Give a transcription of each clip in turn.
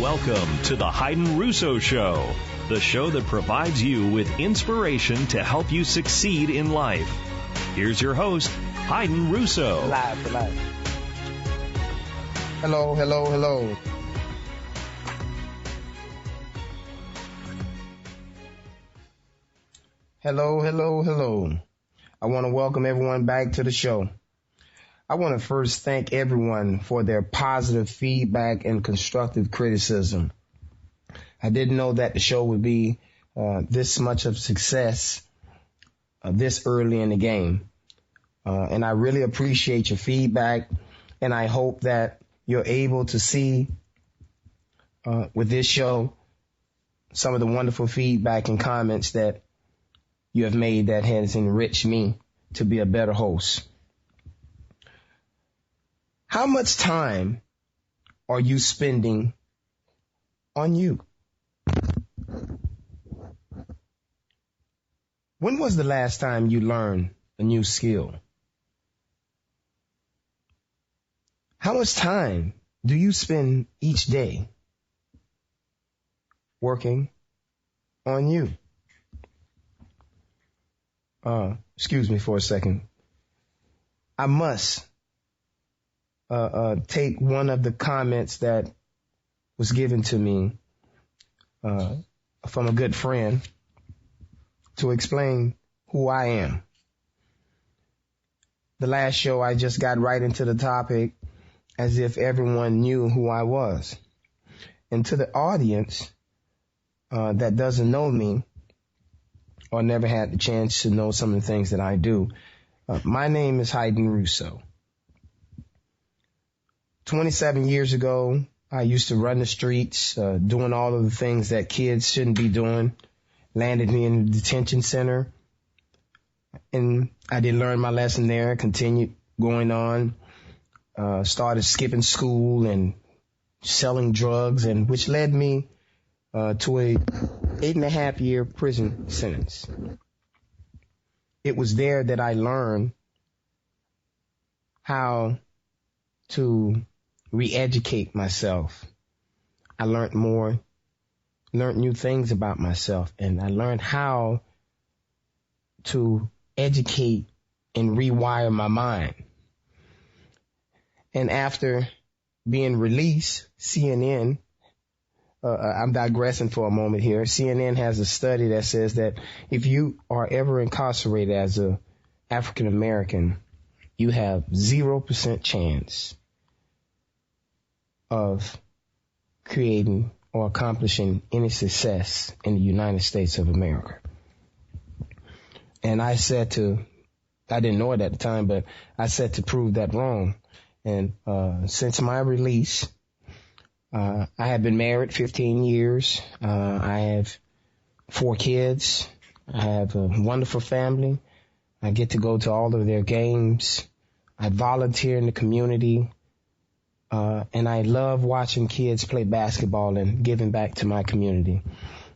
Welcome to the Hydn Russo Show, the show that provides you with inspiration to help you succeed in life. Here's your host, Hydn Russo. Live. Hello. Hello. I want to welcome everyone back to the show. I want to first thank everyone for their positive feedback and constructive criticism. I didn't know that the show would be this much of success this early in the game. And I really appreciate your feedback, and I hope that you're able to see with this show some of the wonderful feedback and comments that you have made that has enriched me to be a better host. How much time are you spending on you? When was the last time you learned a new skill? How much time do you spend each day working on you? Excuse me for a second. I must take one of the comments that was given to me from a good friend to explain who I am. The last show, I just got right into the topic as if everyone knew who I was. And to the audience that doesn't know me or never had the chance to know some of the things that I do, my name is Hydn Russo. 27 years ago, I used to run the streets, doing all of the things that kids shouldn't be doing. Landed me in the detention center. And I did learn my lesson there, continued going on, started skipping school and selling drugs, and which led me to a 8.5-year prison sentence. It was there that I learned how to re-educate myself. I learned new things about myself, and I learned how to educate and rewire my mind. And after being released, CNN, I'm digressing for a moment here, CNN has a study that says that if you are ever incarcerated as a African American, you have 0% chance of creating or accomplishing any success in the United States of America. And I didn't know it at the time, but I said to prove that wrong. And since my release, I have been married 15 years. I have 4 kids. I have a wonderful family. I get to go to all of their games. I volunteer in the community. And I love watching kids play basketball and giving back to my community.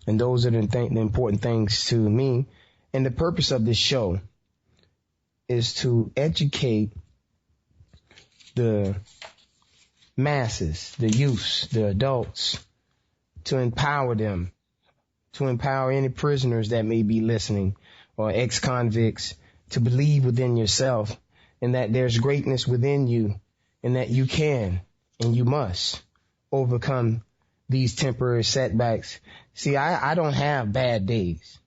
And those are the important things to me. And the purpose of this show is to educate the masses, the youths, the adults, to empower them, to empower any prisoners that may be listening or ex-convicts to believe within yourself and that there's greatness within you and that you can and you must overcome these temporary setbacks. See, I don't have bad days.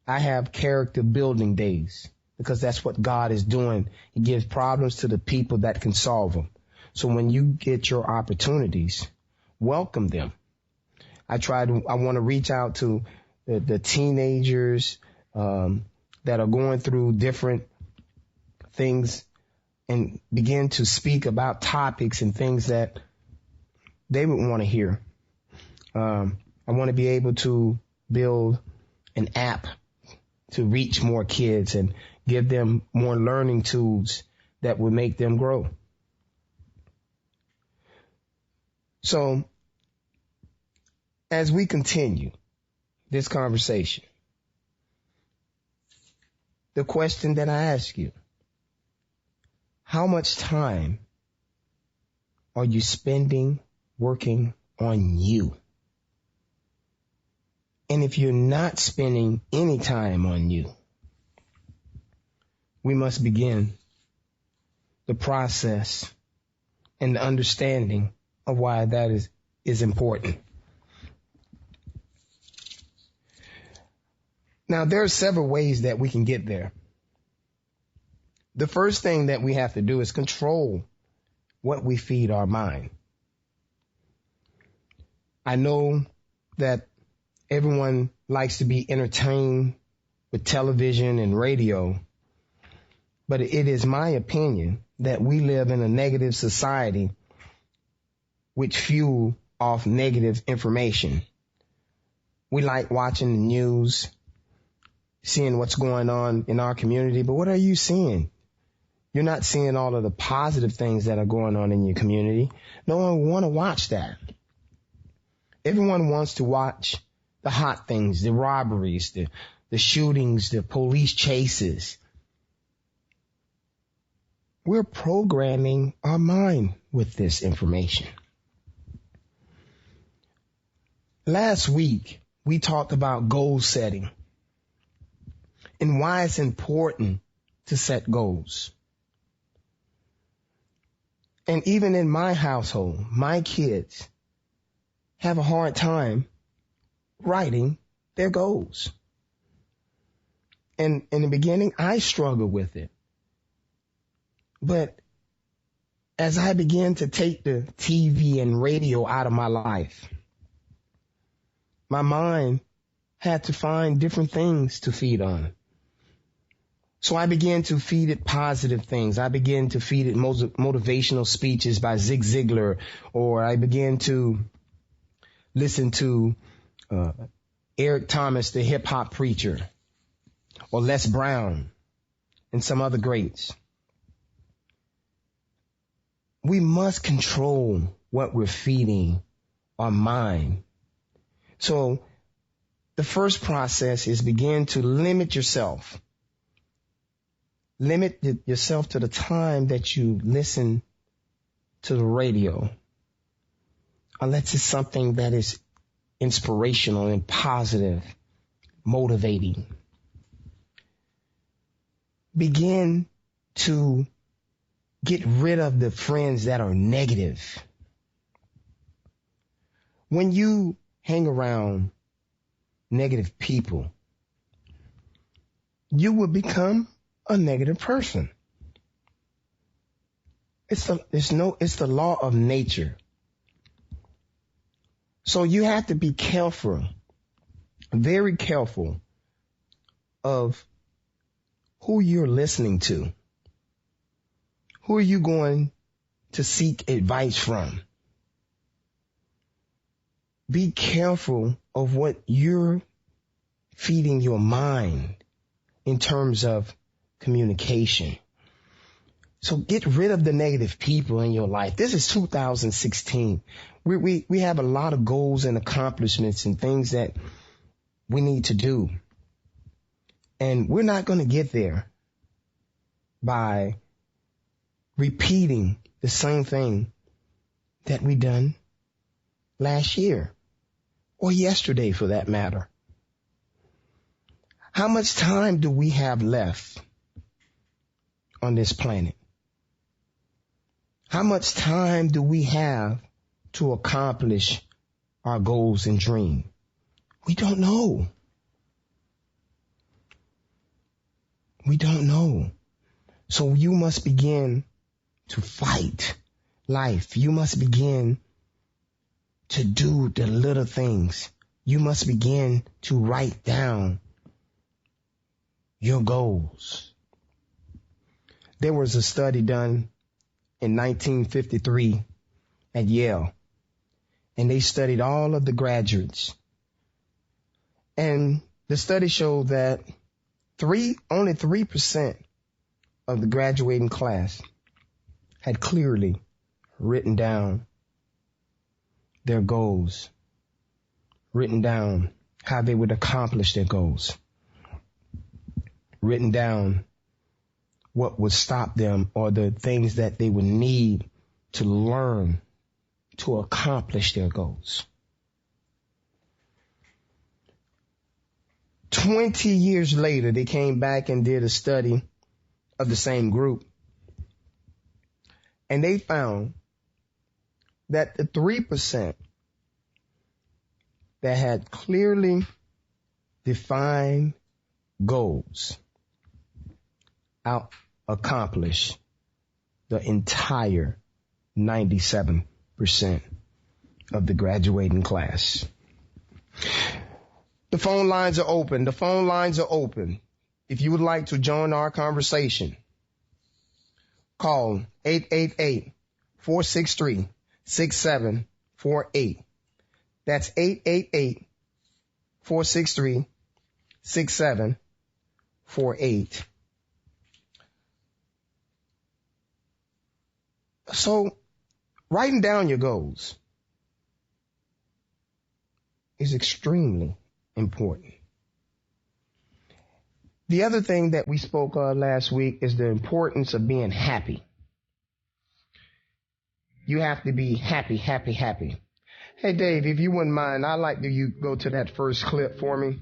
I have character building days because that's what God is doing. He gives problems to the people that can solve them. So when you get your opportunities, welcome them. I want to reach out to the teenagers that are going through different things and begin to speak about topics and things that they would want to hear. I want to be able to build an app to reach more kids and give them more learning tools that will make them grow. So as we continue this conversation, the question that I ask you, how much time are you spending working on you. And if you're not spending any time on you, we must begin the process and the understanding of why that is important. Now, there are several ways that we can get there. The first thing that we have to do is control what we feed our mind. I know that everyone likes to be entertained with television and radio, but it is my opinion that we live in a negative society which fuel off negative information. We like watching the news, seeing what's going on in our community, but what are you seeing? You're not seeing all of the positive things that are going on in your community. No one want to watch that. Everyone wants to watch the hot things, the robberies, the shootings, the police chases. We're programming our mind with this information. Last week, we talked about goal setting and why it's important to set goals. And even in my household, my kids have a hard time writing their goals. And in the beginning, I struggled with it. But as I began to take the TV and radio out of my life, my mind had to find different things to feed on. So I began to feed it positive things. I began to feed it motivational speeches by Zig Ziglar, or I began to listen to Eric Thomas, the hip hop preacher, or Les Brown, and some other greats. We must control what we're feeding our mind. So the first process is begin to limit yourself. Limit yourself to the time that you listen to the radio, unless it's something that is inspirational and positive, motivating. Begin to get rid of the friends that are negative. When you hang around negative people, you will become a negative person. It's the law of nature. So you have to be careful, very careful of who you're listening to. Who are you going to seek advice from? Be careful of what you're feeding your mind in terms of communication. So get rid of the negative people in your life. This is 2016. We have a lot of goals and accomplishments and things that we need to do. And we're not going to get there by repeating the same thing that we done last year or yesterday for that matter. How much time do we have left on this planet? How much time do we have to accomplish our goals and dreams? We don't know. We don't know. So you must begin to fight life. You must begin to do the little things. You must begin to write down your goals. There was a study done in 1953 at Yale, and they studied all of the graduates. And the study showed that only 3% of the graduating class had clearly written down their goals, written down how they would accomplish their goals, written down what would stop them or the things that they would need to learn to accomplish their goals. 20 years later, they came back and did a study of the same group. And they found that the 3% that had clearly defined goals out accomplish the entire 97% of the graduating class. The phone lines are open. The phone lines are open. If you would like to join our conversation, call 888-463-6748. That's 888-463-6748. So, writing down your goals is extremely important. The other thing that we spoke of last week is the importance of being happy. You have to be happy, happy, happy. Hey, Dave, if you wouldn't mind, I'd like you go to that first clip for me.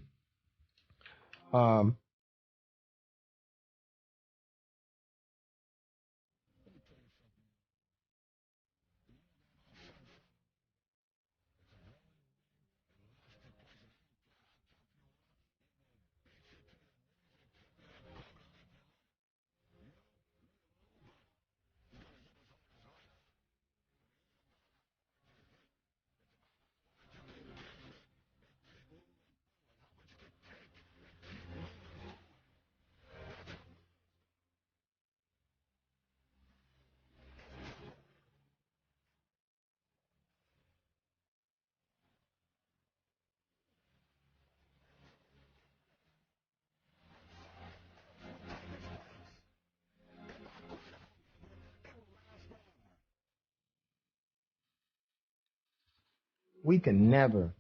We can never,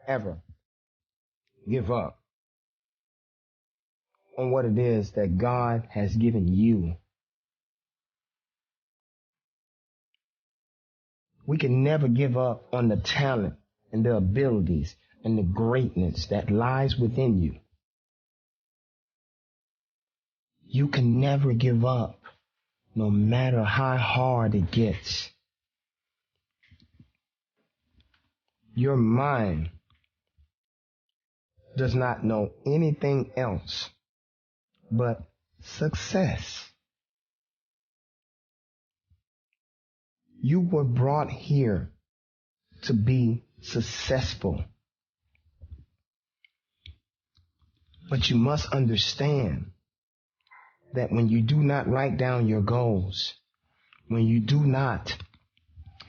ever give up on what it is that God has given you. We can never give up on the talent and the abilities and the greatness that lies within you. You can never give up, no matter how hard it gets. Your mind does not know anything else but success. You were brought here to be successful. But you must understand that when you do not write down your goals, when you do not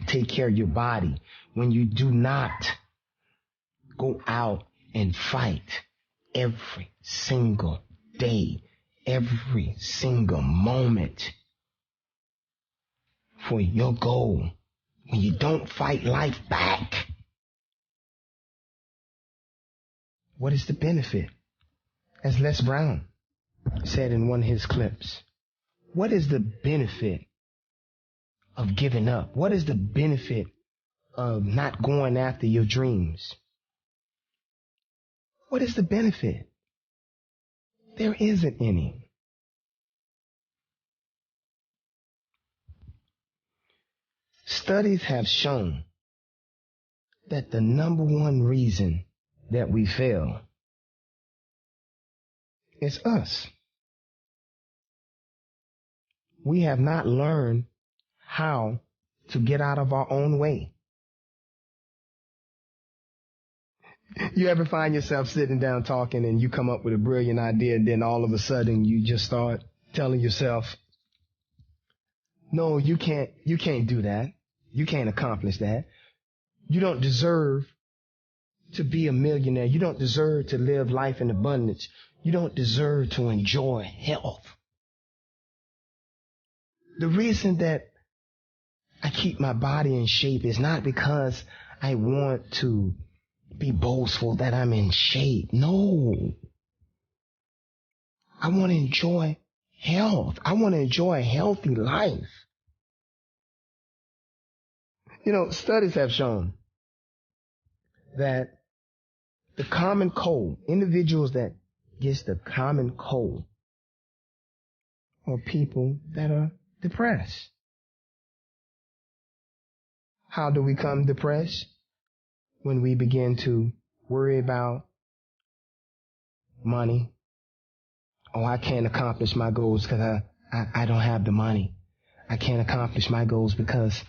take care of your body, when you do not go out and fight every single day, every single moment for your goal, when you don't fight life back, what is the benefit? As Les Brown said in one of his clips, what is the benefit of giving up? What is the benefit of not going after your dreams? What is the benefit? There isn't any. Studies have shown that the number one reason that we fail is us. We have not learned how to get out of our own way. You ever find yourself sitting down talking and you come up with a brilliant idea, and then all of a sudden you just start telling yourself, no, you can't do that. You can't accomplish that. You don't deserve to be a millionaire. You don't deserve to live life in abundance. You don't deserve to enjoy health. The reason that I keep my body in shape is not because I want to be boastful that I'm in shape. No. I want to enjoy health. I want to enjoy a healthy life. Studies have shown that the common cold, individuals that gets the common cold are people that are depressed. How do we become depressed? When we begin to worry about money. Oh, I can't accomplish my goals because I don't have the money. I can't accomplish my goals because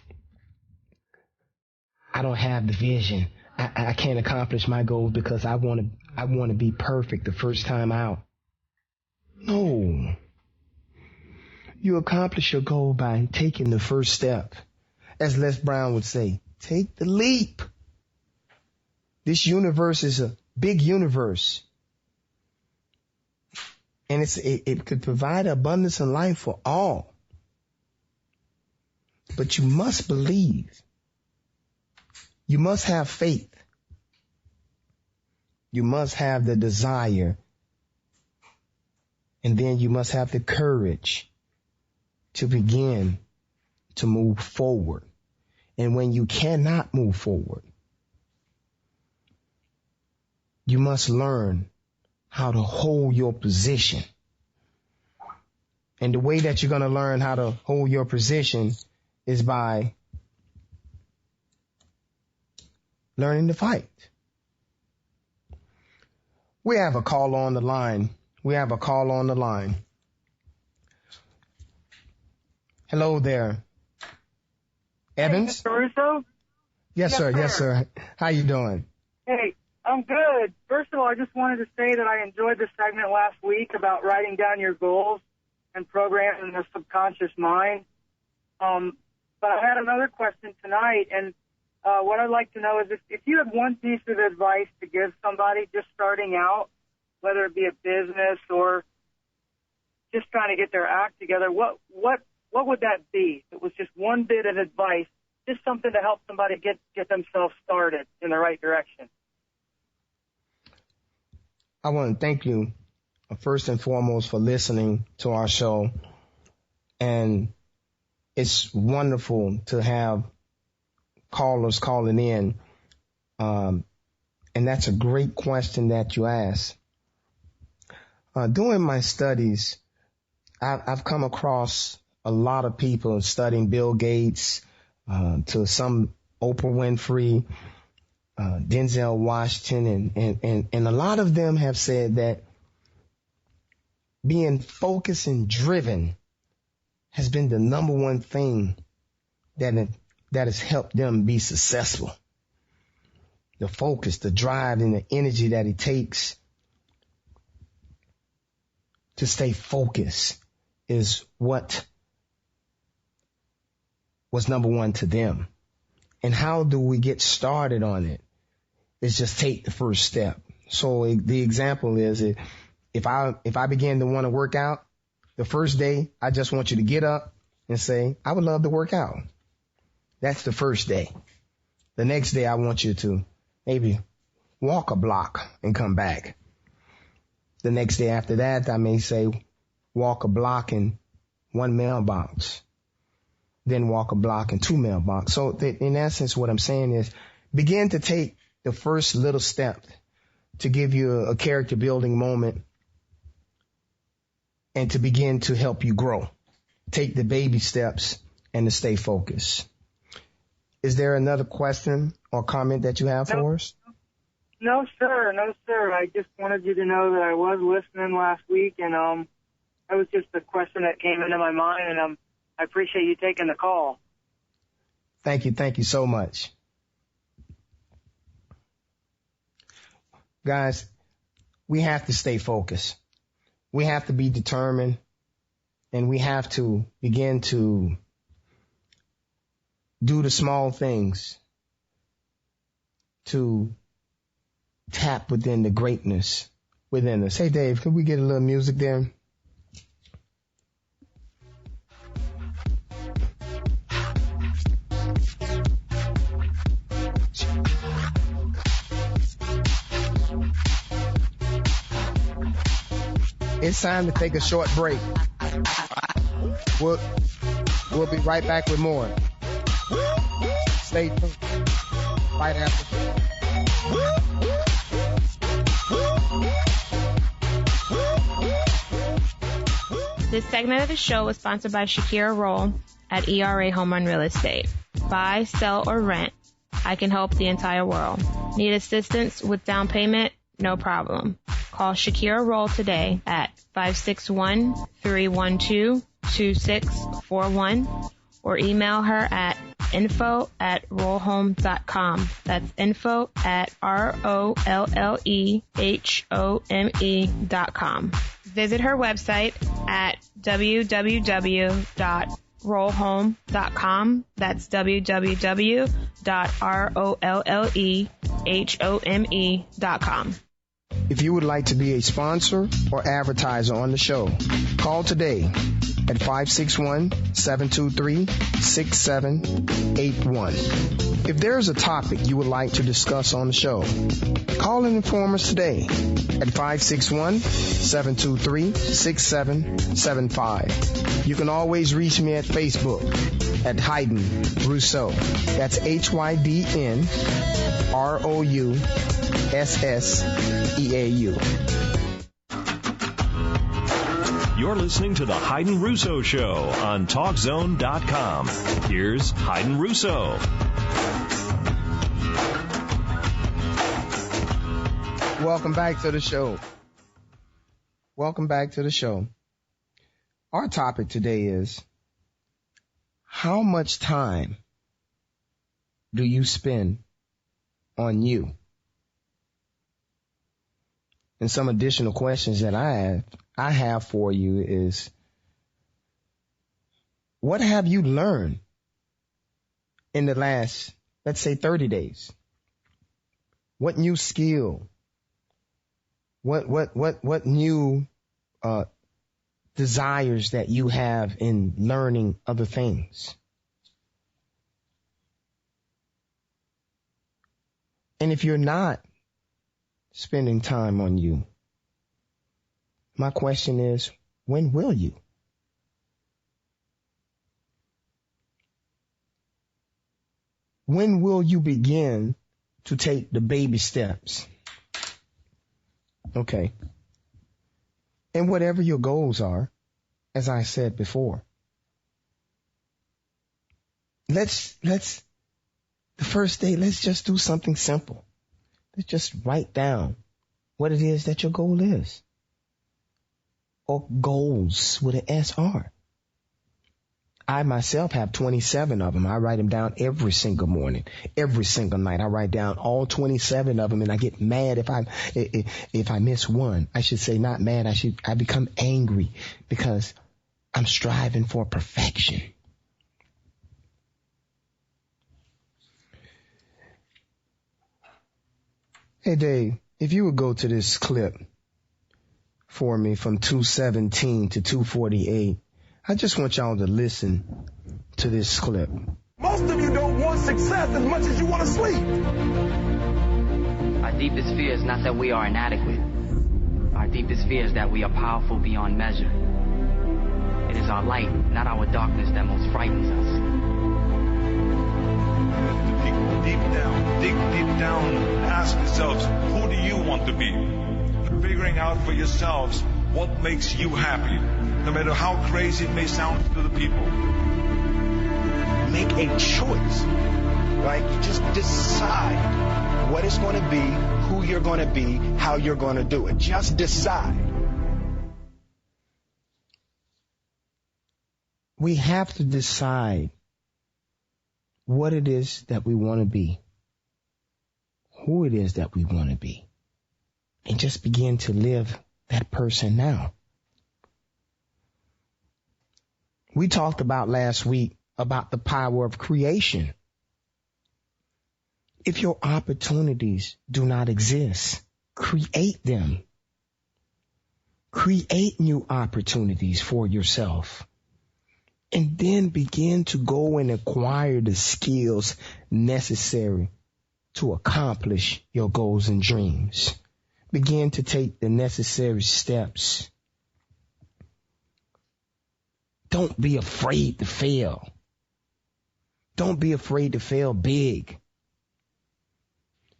I don't have the vision. I can't accomplish my goals because I want to be perfect the first time out. No. You accomplish your goal by taking the first step. As Les Brown would say, take the leap. This universe is a big universe. And it could provide abundance in life for all. But you must believe. You must have faith. You must have the desire. And then you must have the courage to begin to move forward. And when you cannot move forward, you must learn how to hold your position. And the way that you're going to learn how to hold your position is by learning to fight. We have a call on the line. Hello there. Evans? Hey, Mr. Russo? Yes, sir. Yes, sir. How you doing? Hey, I'm good. First of all, I just wanted to say that I enjoyed the segment last week about writing down your goals and programming the subconscious mind. But I had another question tonight, and what I'd like to know is if you had one piece of advice to give somebody just starting out, whether it be a business or just trying to get their act together, what would that be? It was just one bit of advice, just something to help somebody get themselves started in the right direction. I want to thank you first and foremost for listening to our show. And it's wonderful to have callers calling in. And that's a great question that you asked. During my studies, I've come across a lot of people studying Bill Gates, to some Oprah Winfrey, Denzel Washington, and a lot of them have said that being focused and driven has been the number one thing that has helped them be successful. The focus, the drive, and the energy that it takes to stay focused is what was number one to them. And how do we get started on it? It's just take the first step. So the example is if I begin to want to work out, the first day, I just want you to get up and say, I would love to work out. That's the first day. The next day, I want you to maybe walk a block and come back. The next day after that, I may say, walk a block in one mailbox. Then walk a block in two mailboxes. So in essence, what I'm saying is begin to take the first little step to give you a character building moment and to begin to help you grow. Take the baby steps and to stay focused. Is there another question or comment that you have for us? No, sir. No, sir. I just wanted you to know that I was listening last week, and that was just a question that came into my mind, and I appreciate you taking the call. Thank you. Thank you so much. Guys, we have to stay focused. We have to be determined, and we have to begin to do the small things to tap within the greatness within us. Hey, Dave, could we get a little music there? It's time to take a short break. We'll be right back with more. Stay tuned. Right after. This segment of the show was sponsored by Shakira Roll at ERA Home Run Real Estate. Buy, sell, or rent, I can help the entire world. Need assistance with down payment? No problem. Call Shakira Roll today at 561-312-2641 or email her at info@rollhome.com. That's info@rollehome.com. Visit her website at www.rollhome.com. That's www.rollehome.com. If you would like to be a sponsor or advertiser on the show, call today at 561-723-6781. If there is a topic you would like to discuss on the show, call and inform us today at 561-723-6775. You can always reach me at Facebook at Hydn Rousseau. That's HYDNROUSSEAU. You're listening to the Hydn Rousseau Show on TalkZone.com. Here's Hydn Rousseau. Welcome back to the show. Welcome back to the show. Our topic today is, how much time do you spend on you? And some additional questions that I have for you is, what have you learned in the last, let's say, 30 days? What new skill? What new desires that you have in learning other things? And if you're not spending time on you, my question is, when will you? When will you begin to take the baby steps? Okay. And whatever your goals are, as I said before, the first day, let's just do something simple. Let's just write down what it is that your goal is. Or goals with an S are. I myself have 27 of them. I write them down every single morning, every single night. I write down all 27 of them, and I get mad if I miss one. I should say not mad. I become angry because I'm striving for perfection. Hey Dave, if you would go to this clip for me from 2:17 to 2:48. I just want y'all to listen to this clip. Most of you don't want success as much as you want to sleep. Our deepest fear is not that we are inadequate. Our deepest fear is that we are powerful beyond measure. It is our light, not our darkness, that most frightens us. The people deep down, dig deep down, ask yourselves, who do you want to be? Figuring out for yourselves what makes you happy, no matter how crazy it may sound to the people. Make a choice, right? You just decide what it's going to be, who you're going to be, how you're going to do it. Just decide. We have to decide what it is that we want to be, who it is that we want to be, and just begin to live that person now. We talked about last week about the power of creation. If your opportunities do not exist, create them. Create new opportunities for yourself. And then begin to go and acquire the skills necessary to accomplish your goals and dreams. Begin to take the necessary steps. Don't be afraid to fail. Don't be afraid to fail big.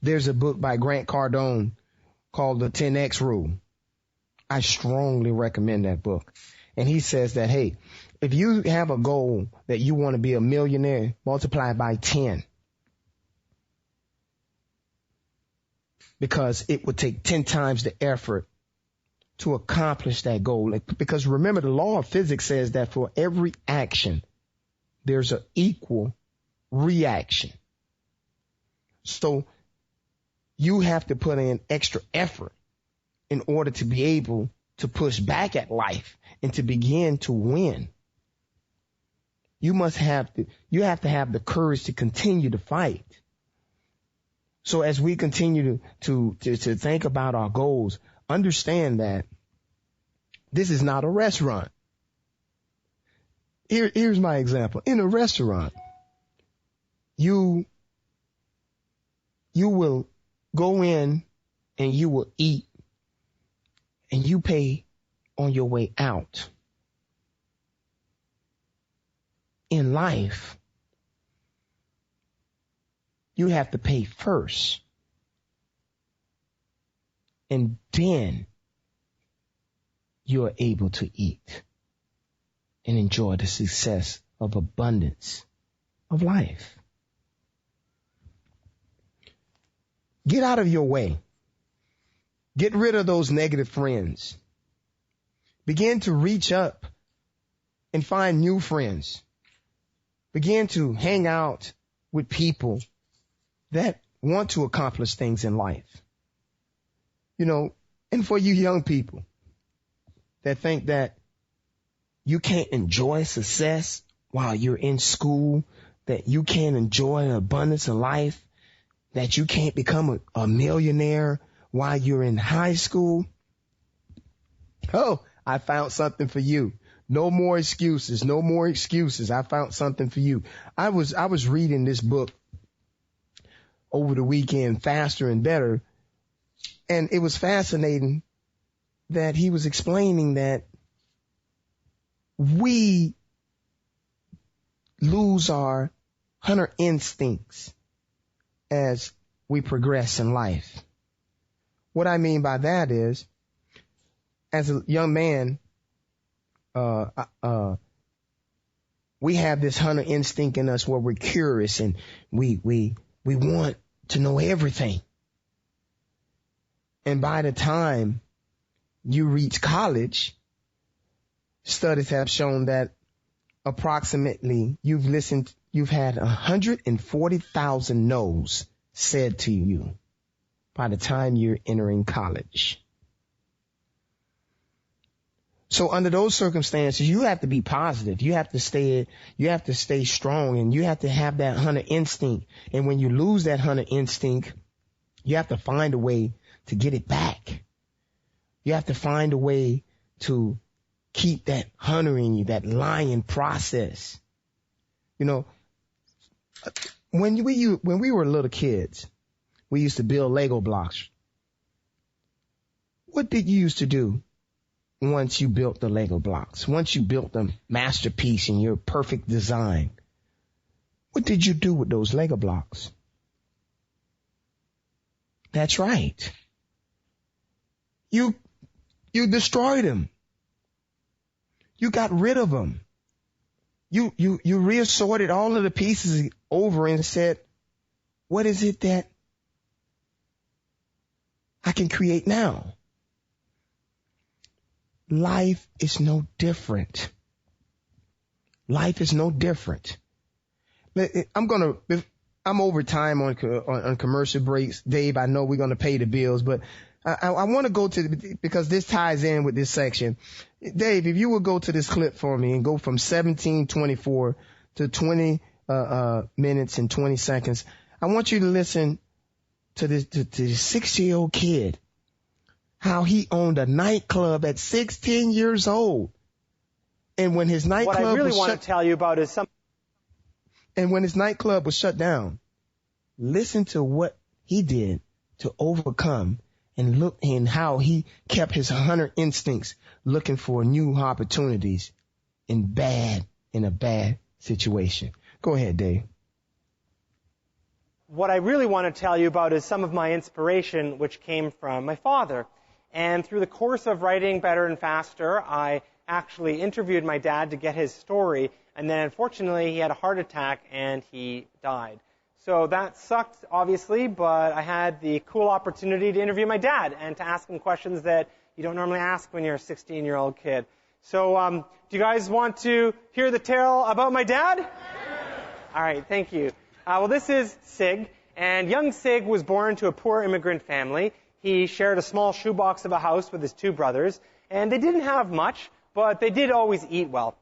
There's a book by Grant Cardone called The 10X Rule. I strongly recommend that book. And he says that, hey, if you have a goal that you want to be a millionaire, multiply it by 10. Because it would take 10 times the effort to accomplish that goal. Because remember, the law of physics says that for every action, there's an equal reaction. So you have to put in extra effort in order to be able to push back at life and to begin to win. You have to have the courage to continue to fight. So as we continue to think about our goals, understand that this is not a restaurant. Here's my example. In a restaurant, you will go in and you will eat and you pay on your way out. In life, you have to pay first, and then you are able to eat and enjoy the success of abundance of life. Get out of your way. Get rid of those negative friends. Begin to reach up and find new friends. Begin to hang out with people that want to accomplish things in life. You know, and for you young people that think that you can't enjoy success while you're in school, that you can't enjoy an abundance of life, that you can't become a millionaire while you're in high school. Oh, I found something for you. No more excuses. No more excuses. I found something for you. I was reading this book over the weekend, Faster and Better, and it was fascinating that he was explaining that we lose our hunter instincts as we progress in life. What I mean by that is, as a young man, we have this hunter instinct in us where we're curious and we want to know everything. And by the time you reach college, studies have shown that approximately you've had 140,000 no's said to you by the time you're entering college. So under those circumstances, you have to be positive. You have to stay strong, and you have to have that hunter instinct. And when you lose that hunter instinct, you have to find a way to get it back. You have to find a way to keep that hunter in you, that lion process. You know, when we were little kids, we used to build Lego blocks. What did you used to do once you built the Lego blocks? Once you built the masterpiece in your perfect design, what did you do with those Lego blocks? That's right. You destroyed them. You got rid of them. You reassorted all of the pieces over and said, what is it that I can create now? Life is no different. Life is no different. I'm over time on commercial breaks. Dave, I know we're going to pay the bills, but I want to go to, because this ties in with this section. Dave, if you would go to this clip for me and go from 17:24 to 20 minutes and 20 seconds. I want you to listen to this 6-year-old kid, how he owned a nightclub at 16 years old. And when his nightclub what I really want to tell you about is and when his nightclub was shut down, listen to what he did to overcome, and look in how he kept his hunter instincts looking for new opportunities in a bad situation. Go ahead, Dave. what I really want to tell you about is some of my inspiration, which came from my father. And through the course of writing Better and Faster, I actually interviewed my dad to get his story, and then unfortunately he had a heart attack and he died. So that sucked, obviously, but I had the cool opportunity to interview my dad and to ask him questions that you don't normally ask when you're a 16-year-old kid. So do you guys want to hear the tale about my dad? All right, thank you. Well, this is Sig, and young Sig was born to a poor immigrant family. He shared a small shoebox of a house with his two brothers, and they didn't have much, but they did always eat well.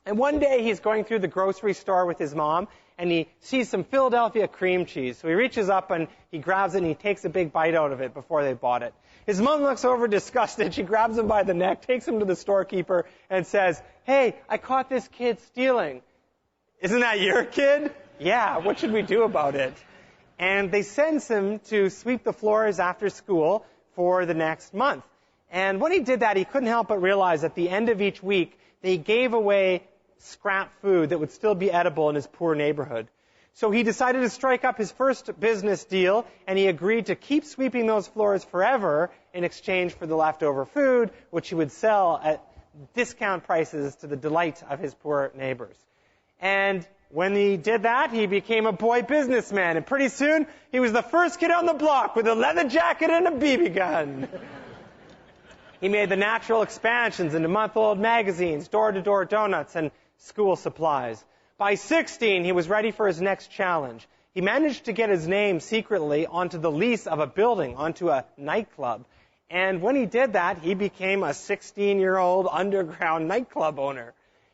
And one day he's going through the grocery store with his mom, and he sees some Philadelphia cream cheese. So he reaches up and he grabs it and he takes a big bite out of it before they bought it. His mom looks over disgusted. She grabs him by the neck, takes him to the storekeeper, and says, "Hey, I caught this kid stealing." "Isn't that your kid?" "Yeah, what should we do about it?" And they sends him to sweep the floors after school for the next month. And when he did that, he couldn't help but realize at the end of each week, they gave away scrap food that would still be edible in his poor neighborhood. So he decided to strike up his first business deal, and he agreed to keep sweeping those floors forever in exchange for the leftover food, which he would sell at discount prices to the delight of his poor neighbors. And when he did that, he became a boy businessman, and pretty soon he was the first kid on the block with a leather jacket and a BB gun. He made the natural expansions into month-old magazines, door-to-door donuts, and school supplies. By 16, he was ready for his next challenge. He managed to get his name secretly onto the lease of a building, onto a nightclub. And when he did that, he became a 16-year-old underground nightclub owner.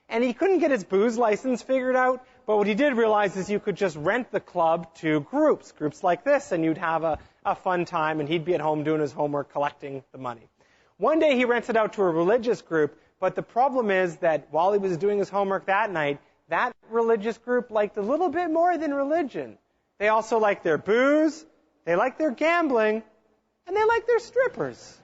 And he couldn't get his booze license figured out, but what he did realize is you could just rent the club to groups like this, and you'd have a fun time, and he'd be at home doing his homework, collecting the money. One day he rented out to a religious group, but the problem is that while he was doing his homework that night, that religious group liked a little bit more than religion. They also liked their booze, they liked their gambling, and they liked their strippers.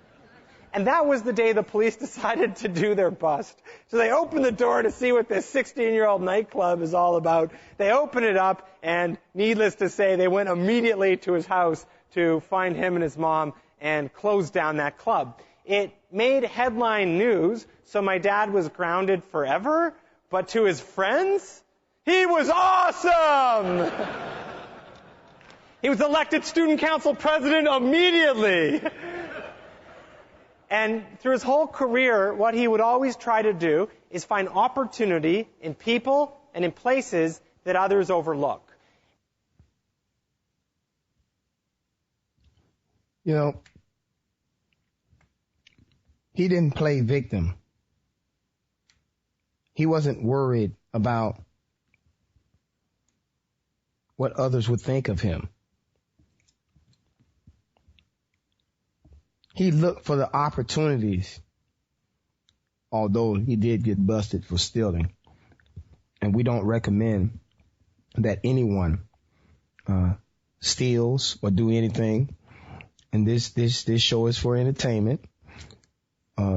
And that was the day the police decided to do their bust. So they opened the door to see what this 16-year-old nightclub is all about. They opened it up, and needless to say, they went immediately to his house to find him and his mom and close down that club. It made headline news, so my dad was grounded forever, but to his friends, he was awesome! He was elected student council president immediately. And through his whole career, what he would always try to do is find opportunity in people and in places that others overlook. You know, he didn't play victim. He wasn't worried about what others would think of him. He looked for the opportunities, although he did get busted for stealing. And we don't recommend that anyone steals or do anything. And this show is for entertainment.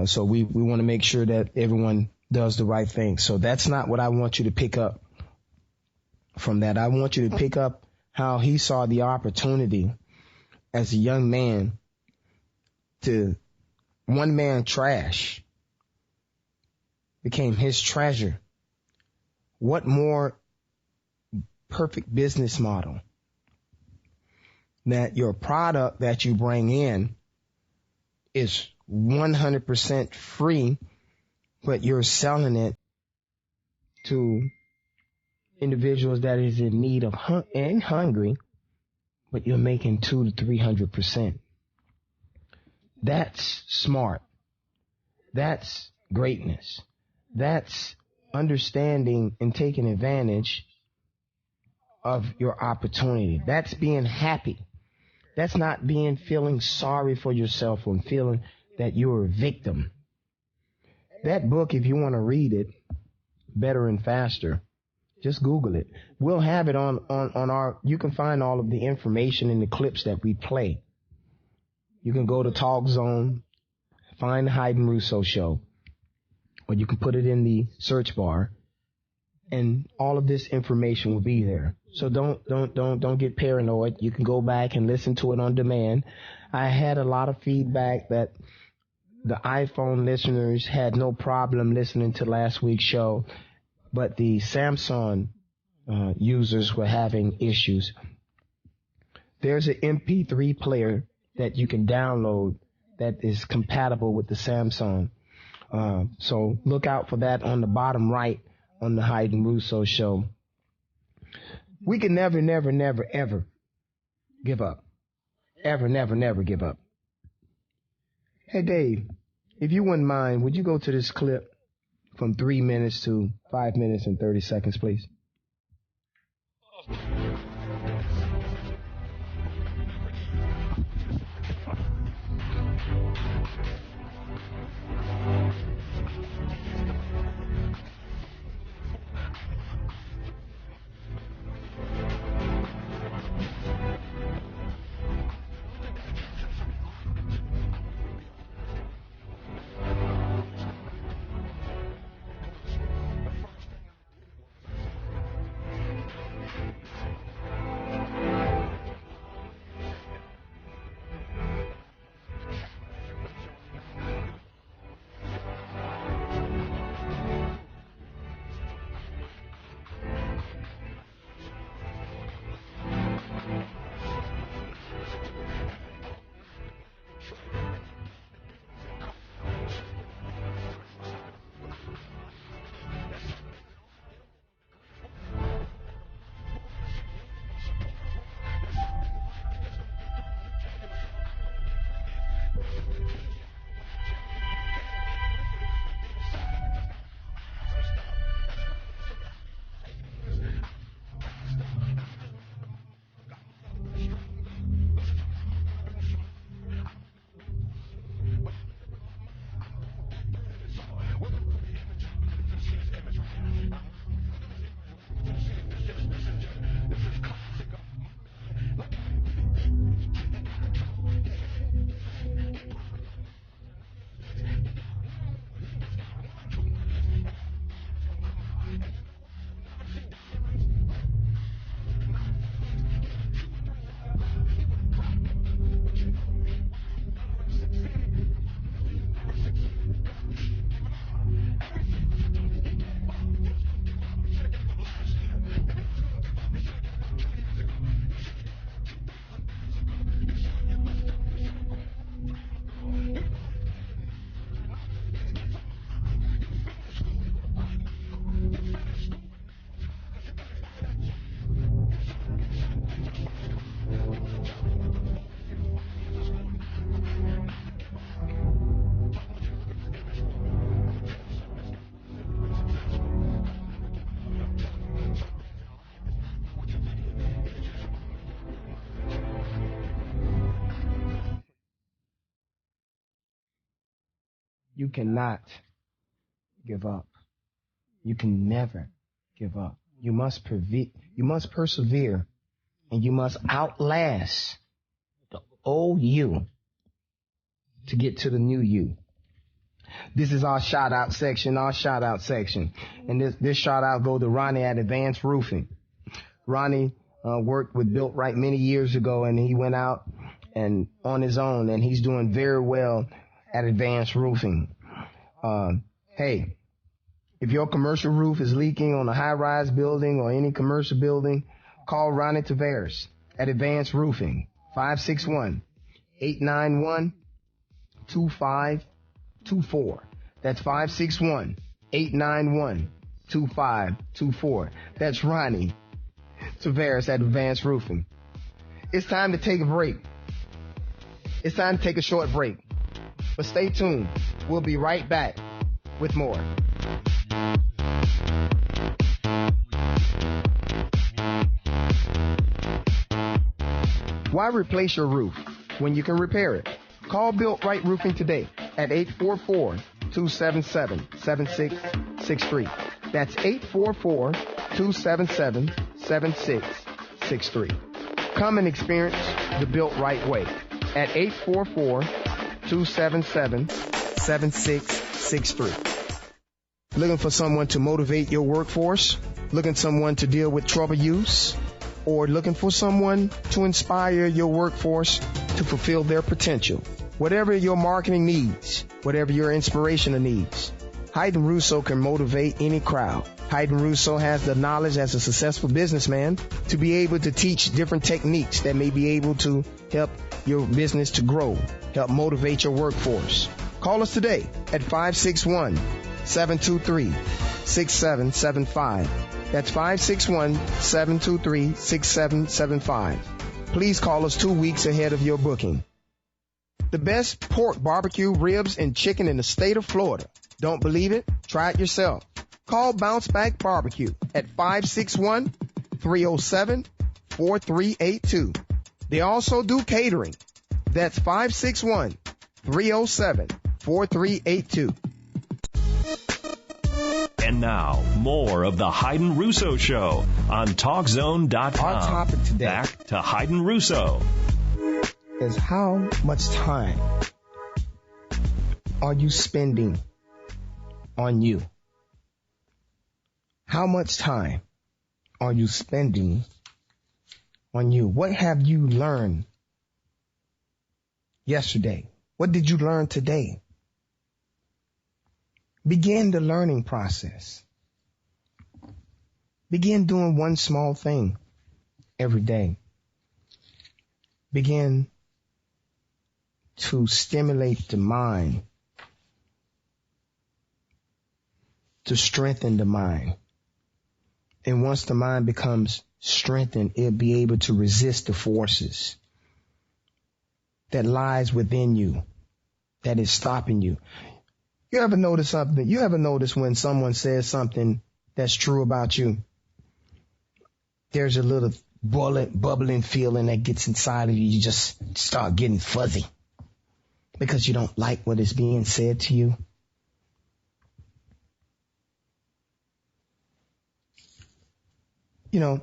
So we want to make sure that everyone does the right thing. So that's not what I want you to pick up from that. I want you to pick up how he saw the opportunity as a young man to one man trash became his treasure. What more perfect business model that your product that you bring in is 100% free, but you're selling it to individuals that is in need of and hungry, but you're making 200 to 300%. That's smart. That's greatness. That's understanding and taking advantage of your opportunity. That's being happy. That's not feeling sorry for yourself and feeling that you're a victim. That book, if you want to read it, Better and Faster, just Google it. We'll have it on our, you can find all of the information in the clips that we play. You can go to Talk Zone, find the Hydn Russo Show, or you can put it in the search bar, and all of this information will be there. So don't get paranoid. You can go back and listen to it on demand. I had a lot of feedback that the iPhone listeners had no problem listening to last week's show, but the Samsung users were having issues. There's an MP3 player that you can download that is compatible with the Samsung. So look out for that on the bottom right on the Hydn Russo show. We can never, ever give up. Ever, never give up. Hey, Dave, if you wouldn't mind, would you go to this clip from 3 minutes to 5 minutes and 30 seconds, please? You cannot give up. You can never give up. You must persevere, and you must outlast the old you to get to the new you. This is our shout out section. And this shout out go to Ronnie at Advanced Roofing. Ronnie worked with Built Right many years ago, and he went out and on his own, and he's doing very well at Advanced Roofing. Hey, if your commercial roof is leaking on a high-rise building or any commercial building, call Ronnie Tavares at Advanced Roofing, 561-891-2524. That's 561-891-2524. That's Ronnie Tavares at Advanced Roofing. It's time to take a break. It's time to take a short break. But stay tuned. We'll be right back with more. Why replace your roof when you can repair it? Call Built Right Roofing today at 844-277-7663. That's 844-277-7663. Come and experience the Built Right way at 844-277-7663. Looking for someone to motivate your workforce? Looking for someone to deal with trouble use? or looking for someone to inspire your workforce to fulfill their potential. Whatever your marketing needs, whatever your inspirational needs, Hydn Russo can motivate any crowd. Hydn Russo has the knowledge as a successful businessman to be able to teach different techniques that may be able to help your business to grow, help motivate your workforce. Call us today at 561-723-6775. That's 561-723-6775. Please call us 2 weeks ahead of your booking. The best pork, barbecue, ribs, and chicken in the state of Florida. Don't believe it? Try it yourself. Call Bounce Back Barbecue at 561-307-4382. They also do catering. That's 561-307-4382. And now, more of the Hydn Russo Show on TalkZone.com. Our topic today. Back to Hydn Russo. Is how much time are you spending on you? How much time are you spending on you? What have you learned yesterday? What did you learn today? Begin the learning process. Begin doing one small thing every day. Begin to stimulate the mind, to strengthen the mind. And once the mind becomes strengthened, it'll be able to resist the forces that lies within you, that is stopping you. You ever notice something? You ever notice when someone says something that's true about you? There's a little bubbling feeling that gets inside of you. You just start getting fuzzy because you don't like what is being said to you. You know,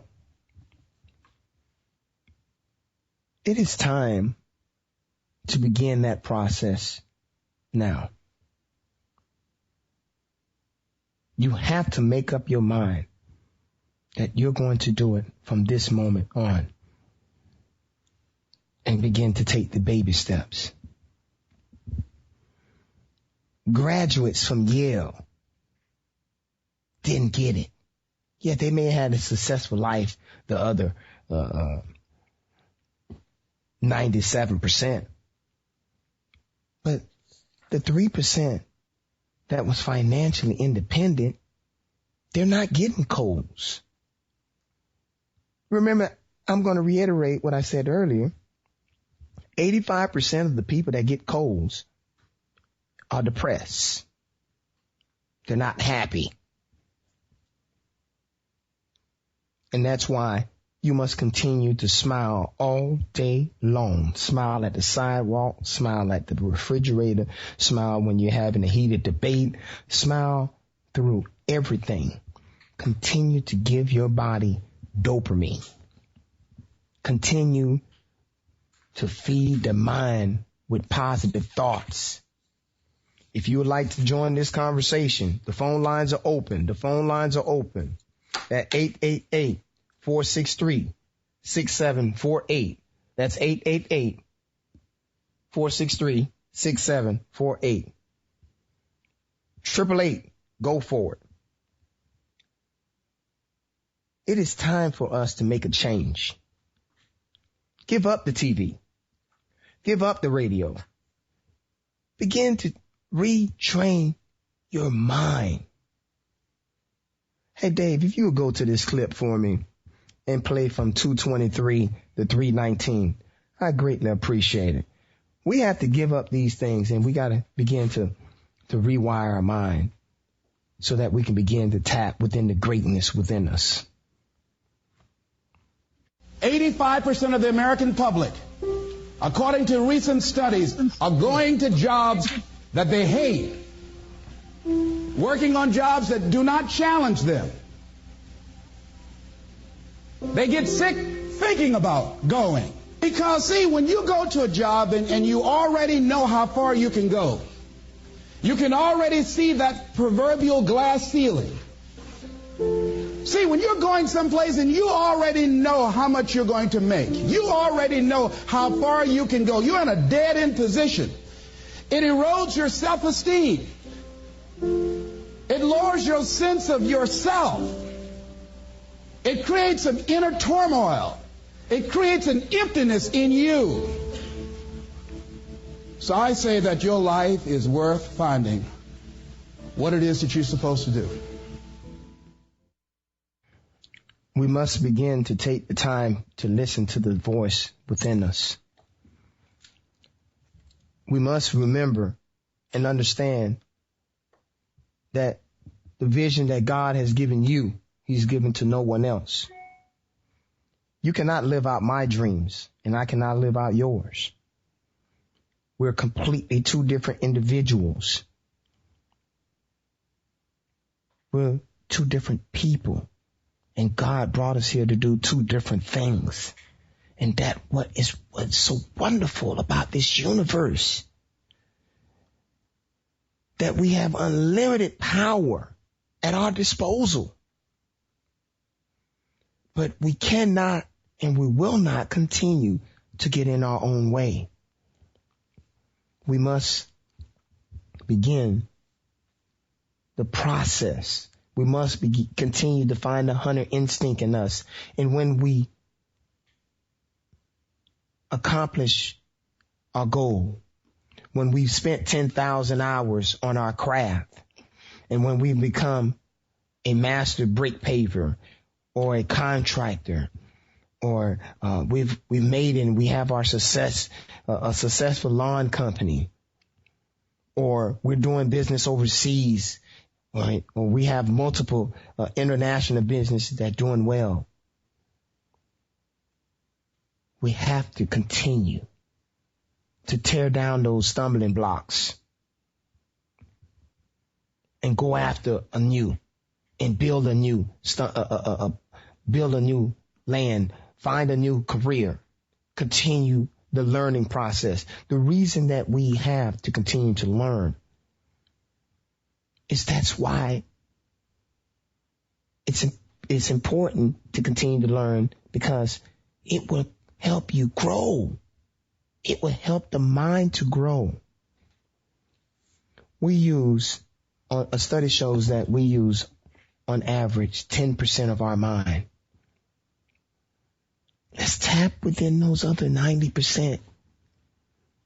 it is time to begin that process now. You have to make up your mind that you're going to do it from this moment on and begin to take the baby steps. Graduates from Yale didn't get it. Yeah, they may have had a successful life, the other 97%. But the 3% that was financially independent, they're not getting colds. Remember, I'm going to reiterate what I said earlier. 85% of the people that get colds are depressed. They're not happy. And that's why you must continue to smile all day long. Smile at the sidewalk, smile at the refrigerator, smile when you're having a heated debate, smile through everything. Continue to give your body dopamine. Continue to feed the mind with positive thoughts. If you would like to join this conversation, the phone lines are open. The phone lines are open at 888-463-6748. That's 888-463-6748. 888, go forward. It is time for us to make a change. Give up the TV. Give up the radio. Begin to retrain your mind. Hey, Dave, if you would go to this clip for me and play from 2:23 to 3:19, I greatly appreciate it. We have to give up these things, and we got to begin to rewire our mind so that we can begin to tap within the greatness within us. 85% of the American public, according to recent studies, are going to jobs that they hate, working on jobs that do not challenge them. They get sick thinking about going. Because, see, when you go to a job and you already know how far you can go, you can already see that proverbial glass ceiling. See, when you're going someplace and you already know how much you're going to make, you already know how far you can go, you're in a dead-end position. It erodes your self-esteem. It lowers your sense of yourself. It creates an inner turmoil. It creates an emptiness in you. So I say that your life is worth finding what it is that you're supposed to do. We must begin to take the time to listen to the voice within us. We must remember and understand that the vision that God has given you, He's given to no one else. You cannot live out my dreams, and I cannot live out yours. We're completely two different individuals. We're two different people. And God brought us here to do two different things. And that what's so wonderful about this universe. That we have unlimited power at our disposal. But we cannot and we will not continue to get in our own way. We must begin the process. We must continue to find the hunter instinct in us. And when we accomplish our goal, when we've spent 10,000 hours on our craft, and when we become a master brick paver or a contractor, or we've made it and we have our success, a successful lawn company, or we're doing business overseas, right? Or we have multiple international businesses that are doing well. We have to continue to tear down those stumbling blocks and go after a new and build a new land, find a new career, continue the learning process. The reason that we have to continue to learn is that's why it's important to continue to learn, because it will help you grow. It will help the mind to grow. A study shows that we use on average 10% of our mind. Let's tap within those other 90%.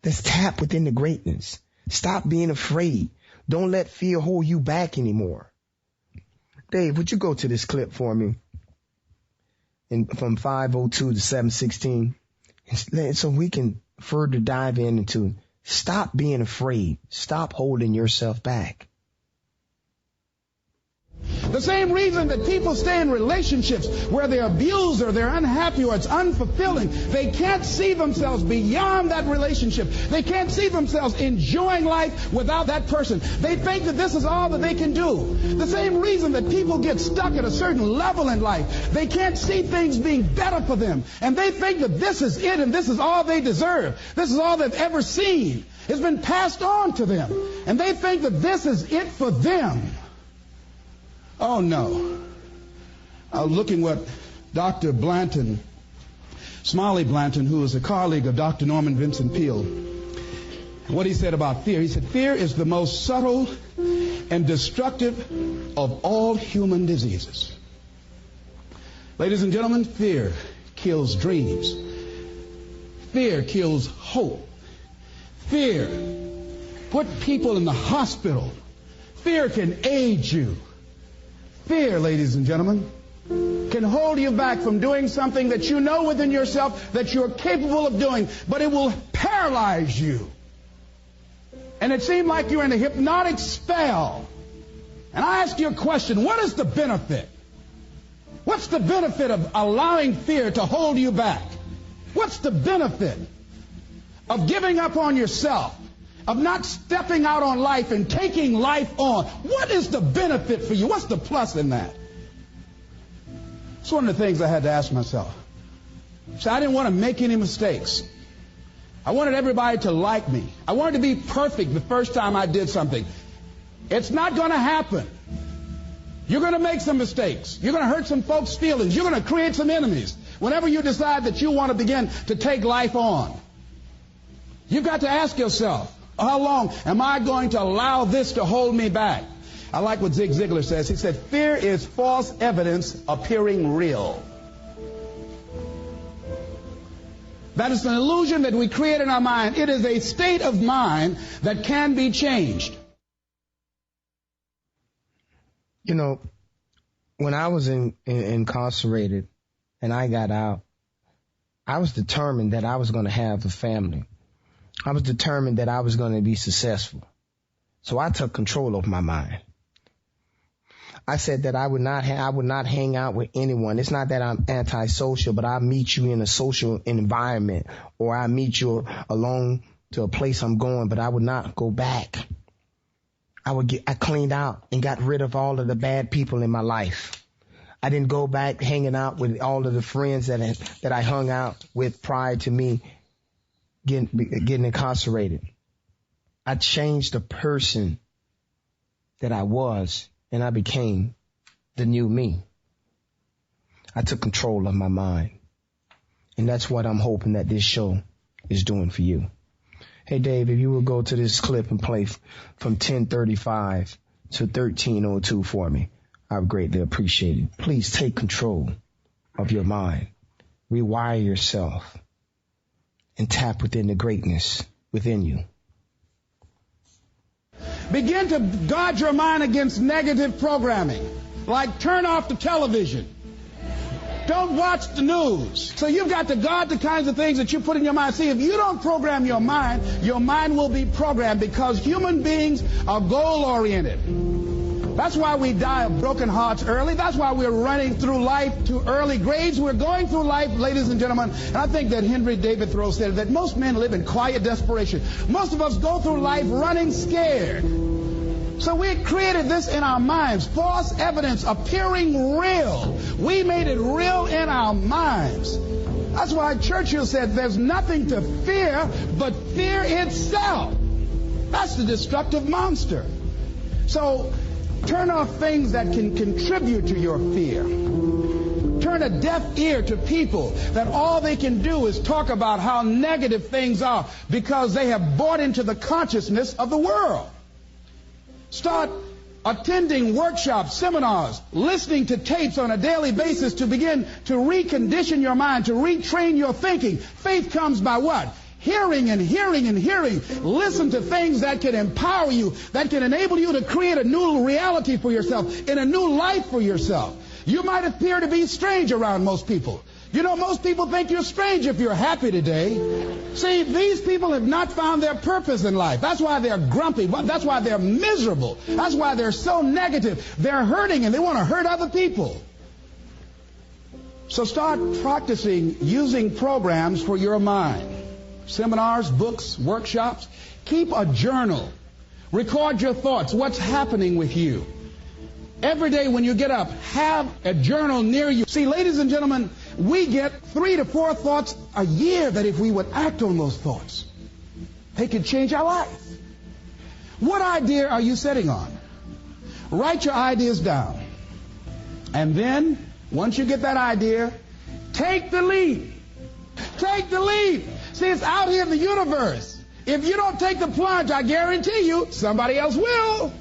Let's tap within the greatness. Stop being afraid. Don't let fear hold you back anymore. Dave, would you go to this clip for me? From 5:02 to 7:16, so we can further dive into stop being afraid. Stop holding yourself back. The same reason that people stay in relationships where they're abused or they're unhappy or it's unfulfilling, they can't see themselves beyond that relationship. They can't see themselves enjoying life without that person. They think that this is all that they can do. The same reason that people get stuck at a certain level in life. They can't see things being better for them. And they think that this is it and this is all they deserve. This is all they've ever seen. It's been passed on to them. And they think that this is it for them. Oh, no. I was looking what Dr. Blanton, Smiley Blanton, who is a colleague of Dr. Norman Vincent Peale, what he said about fear. He said, fear is the most subtle and destructive of all human diseases. Ladies and gentlemen, fear kills dreams. Fear kills hope. Fear put people in the hospital. Fear can age you. Fear, ladies and gentlemen, can hold you back from doing something that you know within yourself that you're capable of doing, but it will paralyze you. And it seems like you're in a hypnotic spell. And I ask you a question, what is the benefit? What's the benefit of allowing fear to hold you back? What's the benefit of giving up on yourself? Of not stepping out on life and taking life on? What is the benefit for you? What's the plus in that? It's one of the things I had to ask myself. So I didn't want to make any mistakes. I wanted everybody to like me. I wanted to be perfect the first time I did something. It's not going to happen. You're going to make some mistakes. You're going to hurt some folks' feelings. You're going to create some enemies whenever you decide that you want to begin to take life on. You've got to ask yourself, how long am I going to allow this to hold me back? I like what Zig Ziglar says. He said, fear is false evidence appearing real. That is an illusion that we create in our mind. It is a state of mind that can be changed. You know, when I was incarcerated and I got out, I was determined that I was going to have a family. I was determined that I was going to be successful. So I took control of my mind. I said that I would not hang out with anyone. It's not that I'm antisocial, but I'll meet you in a social environment, or I meet you alone to a place I'm going, but I would not go back. I cleaned out and got rid of all of the bad people in my life. I didn't go back hanging out with all of the friends that I hung out with prior to me getting incarcerated. I changed the person that I was, and I became the new me. I took control of my mind. And that's what I'm hoping that this show is doing for you. Hey, Dave, if you would go to this clip and play from 10:35 to 13:02 for me, I would greatly appreciate it. Please take control of your mind. Rewire yourself and tap within the greatness within you. Begin to guard your mind against negative programming, like turn off the television. Don't watch the news. So you've got to guard the kinds of things that you put in your mind. See, if you don't program your mind will be programmed, because human beings are goal-oriented. That's why we die of broken hearts early. That's why we're running through life to early grades. We're going through life, ladies and gentlemen. And I think that Henry David Thoreau said that most men live in quiet desperation. Most of us go through life running scared. So we created this in our minds, false evidence appearing real. We made it real in our minds. That's why Churchill said there's nothing to fear but fear itself. That's the destructive monster. So turn off things that can contribute to your fear. Turn a deaf ear to people that all they can do is talk about how negative things are, because they have bought into the consciousness of the world. Start attending workshops, seminars, listening to tapes on a daily basis to begin to recondition your mind, to retrain your thinking. Faith comes by what? Hearing and hearing and hearing. Listen to things that can empower you, that can enable you to create a new reality for yourself, and a new life for yourself. You might appear to be strange around most people. You know, most people think you're strange if you're happy today. See, these people have not found their purpose in life. That's why they're grumpy. That's why they're miserable. That's why they're so negative. They're hurting and they want to hurt other people. So start practicing using programs for your mind. Seminars, books, workshops. Keep a journal. Record your thoughts. What's happening with you? Every day when you get up, have a journal near you. See, ladies and gentlemen, we get 3 to 4 thoughts a year that if we would act on those thoughts, they could change our life. What idea are you sitting on? Write your ideas down. And then, once you get that idea, take the leap. Take the leap. See, it's out here in the universe. If you don't take the plunge, I guarantee you, somebody else will.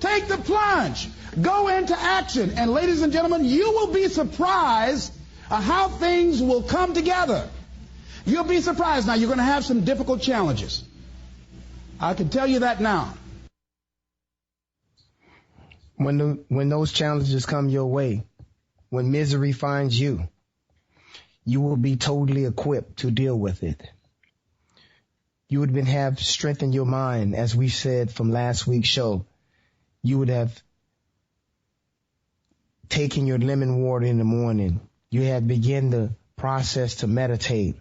Take the plunge. Go into action. And ladies and gentlemen, you will be surprised how things will come together. You'll be surprised. Now, you're going to have some difficult challenges. I can tell you that now. When those challenges come your way, when misery finds you, you will be totally equipped to deal with it. You would have strengthened your mind, as we said from last week's show. You would have taken your lemon water in the morning. You had begun the process to meditate.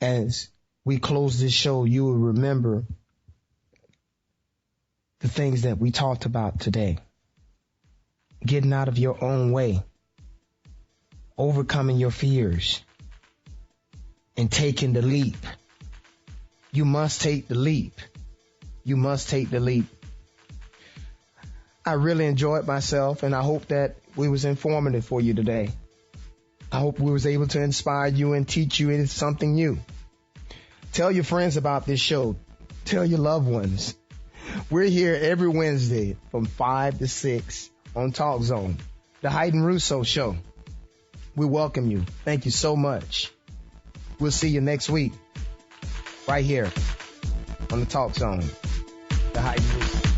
As we close this show, you will remember the things that we talked about today. Getting out of your own way, overcoming your fears, and taking the leap. You must take the leap. You must take the leap. I really enjoyed myself, and I hope that we was informative for you today. I hope we was able to inspire you and teach you something new. Tell your friends about this show. Tell your loved ones. We're here every Wednesday from 5 to 6 on Talk Zone, the Hydn Russo Show. We welcome you. Thank you so much. We'll see you next week right here on the Talk Zone, the Hydn Russo.